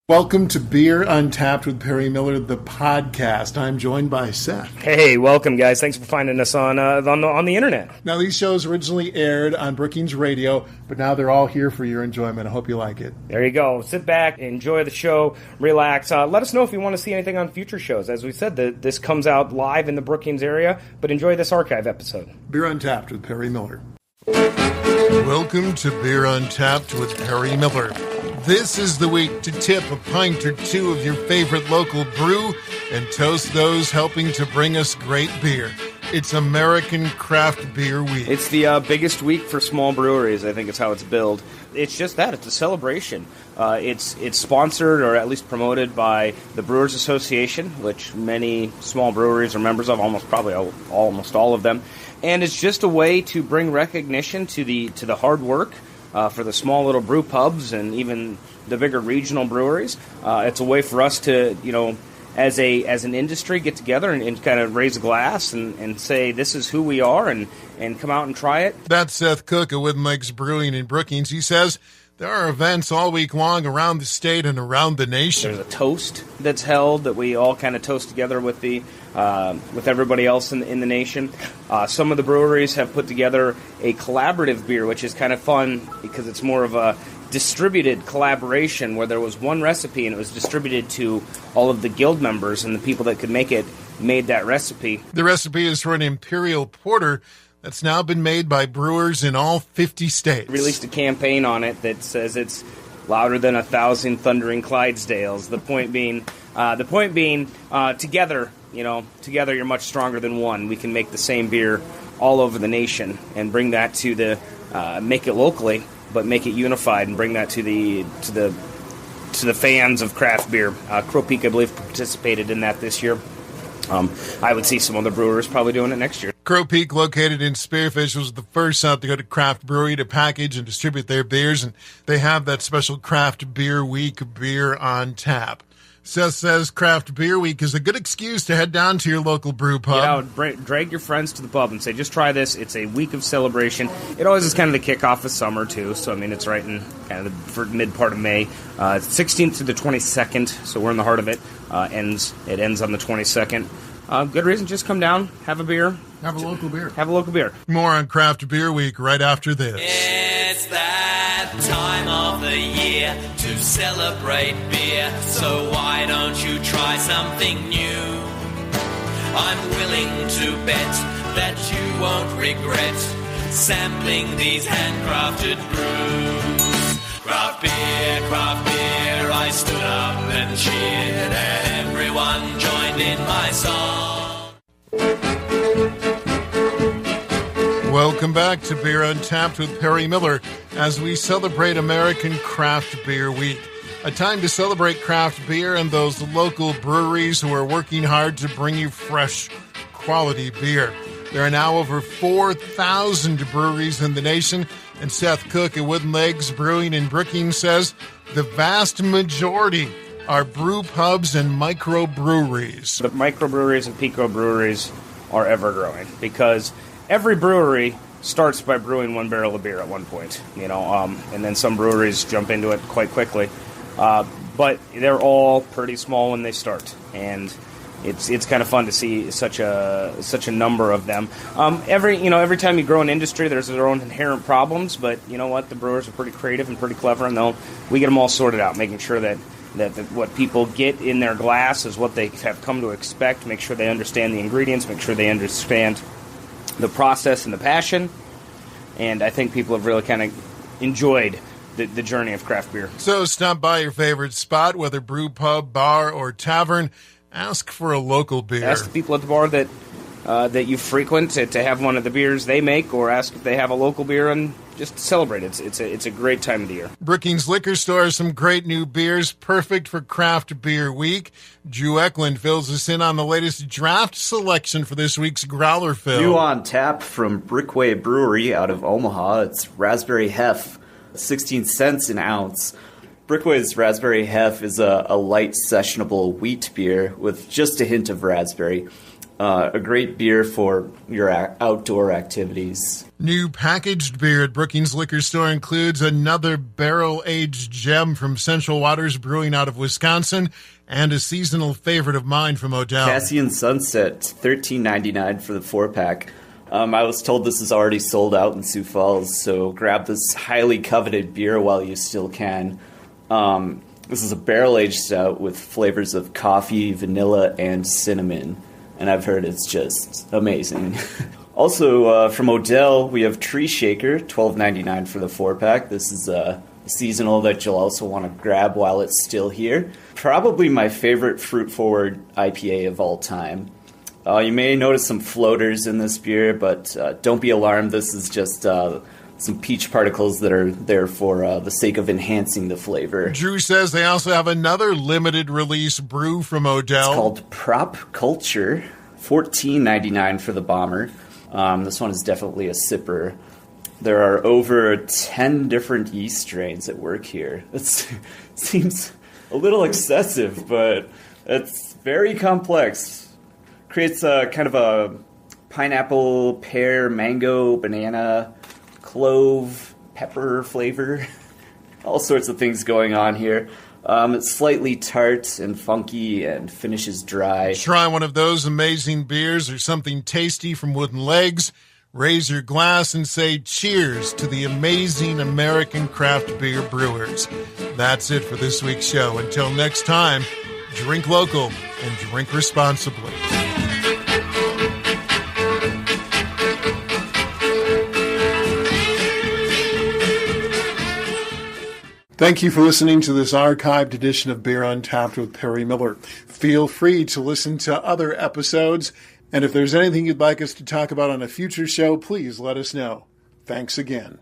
Welcome to Beer Untapped with Perry Miller, the podcast. I'm joined by Seth. Hey, welcome, guys. Thanks for finding us on the internet. Now, these shows originally aired on Brookings Radio, but now they're all here for your enjoyment. I hope you like it. There you go. Sit back, enjoy the show, relax. Let us know if you want to see anything on future shows. As we said, this comes out live in the Brookings area, but enjoy this archive episode. Beer Untapped with Perry Miller. Welcome to Beer Untapped with Perry Miller. This is the week to tip a pint or two of your favorite local brew and toast those helping to bring us great beer. It's American Craft Beer Week. It's the biggest week for small breweries, I think is how it's billed. It's just that. It's a celebration. It's sponsored or at least promoted by the Brewers Association, which many small breweries are members of, almost all of them. And it's just a way to bring recognition to the hard work for the small little brew pubs and even the bigger regional breweries. It's a way for us to, as an industry, get together and kind of raise a glass and say this is who we are and come out and try it. That's Seth Cook at Wooden Legs Brewing in Brookings. He says there are events all week long around the state and around the nation. There's a toast that's held that we all kind of toast together with with everybody else in the nation. Some of the breweries have put together a collaborative beer, which is kind of fun because it's more of a distributed collaboration where there was one recipe and it was distributed to all of the guild members, and the people that could make it made that recipe. The recipe is for an Imperial Porter that's now been made by brewers in all 50 states. Released a campaign on it that says it's louder than 1,000 thundering Clydesdales. The point being, together, together you're much stronger than one. We can make the same beer all over the nation and bring that to make it locally, but make it unified and bring that to the fans of craft beer. Crow Peak, I believe, participated in that this year. I would see some other brewers probably doing it next year. Crow Peak, located in Spearfish, was the first South Dakota craft brewery to package and distribute their beers, and they have that special Craft Beer Week beer on tap. Seth says Craft Beer Week is a good excuse to head down to your local brew pub. Drag your friends to the pub and say, just try this. It's a week of celebration. It always is kind of the kickoff of summer, too. So, it's right in kind of the mid part of May. It's 16th to the 22nd, so we're in the heart of it. It ends on the 22nd. Good reason, just come down, have a beer. Have a local beer. Have a local beer. More on Craft Beer Week right after this. It's that time of the year to celebrate beer, so why don't you try something new? I'm willing to bet that you won't regret sampling these handcrafted brews. Craft beer, I stood up and cheered, and everyone joined in my song. Welcome back to Beer Untapped with Perry Miller as we celebrate American Craft Beer Week. A time to celebrate craft beer and those local breweries who are working hard to bring you fresh, quality beer. There are now over 4,000 breweries in the nation, and Seth Cook at Wooden Legs Brewing in Brookings says the vast majority are brew pubs and microbreweries. The microbreweries and pico breweries are ever growing because every brewery starts by brewing one barrel of beer at one point, and then some breweries jump into it quite quickly. But they're all pretty small when they start, and it's kind of fun to see such a number of them. Every time you grow an industry, there's their own inherent problems, but you know what? The brewers are pretty creative and pretty clever, and we get them all sorted out, making sure that what people get in their glass is what they have come to expect. Make sure they understand the ingredients. Make sure they understand the process and the passion. And I think people have really kind of enjoyed the journey of craft beer. So stop by your favorite spot, whether brew pub, bar, or tavern. Ask for a local beer. Ask the people at the bar that you frequent to have one of the beers they make, or ask if they have a local beer and just celebrate it. It's a great time of the year. Brookings Liquor Store has some great new beers, perfect for Craft Beer Week. Drew Eklund fills us in on the latest draft selection for this week's Growler Fill. New on tap from Brickway Brewery out of Omaha. It's Raspberry Hef, 16 cents an ounce. Brickway's Raspberry Hef is a light sessionable wheat beer with just a hint of raspberry. A great beer for your outdoor activities. New packaged beer at Brookings Liquor Store includes another barrel-aged gem from Central Waters Brewing out of Wisconsin and a seasonal favorite of mine from Odell. Cassian Sunset, $13.99 for the 4-pack. I was told this is already sold out in Sioux Falls, so grab this highly coveted beer while you still can. This is a barrel-aged stout with flavors of coffee, vanilla, and cinnamon. And I've heard it's just amazing. Also, from Odell, we have Tree Shaker, $12.99 for the 4-pack. This is a seasonal that you'll also want to grab while it's still here. Probably my favorite fruit-forward IPA of all time. You may notice some floaters in this beer, but don't be alarmed. This is just some peach particles that are there for the sake of enhancing the flavor. Drew says they also have another limited release brew from Odell. It's called Prop Culture, $14.99 for the bomber. This one is definitely a sipper. There are over 10 different yeast strains at work here. It seems a little excessive, but it's very complex. Creates a kind of a pineapple, pear, mango, banana, clove, pepper flavor. All sorts of things going on here. It's slightly tart and funky and finishes dry. Try one of those amazing beers or something tasty from Wooden Legs. Raise your glass and say cheers to the amazing American craft beer brewers. That's it for this week's show. Until next time, drink local and drink responsibly. Thank you for listening to this archived edition of Beer Untapped with Perry Miller. Feel free to listen to other episodes, and if there's anything you'd like us to talk about on a future show, please let us know. Thanks again.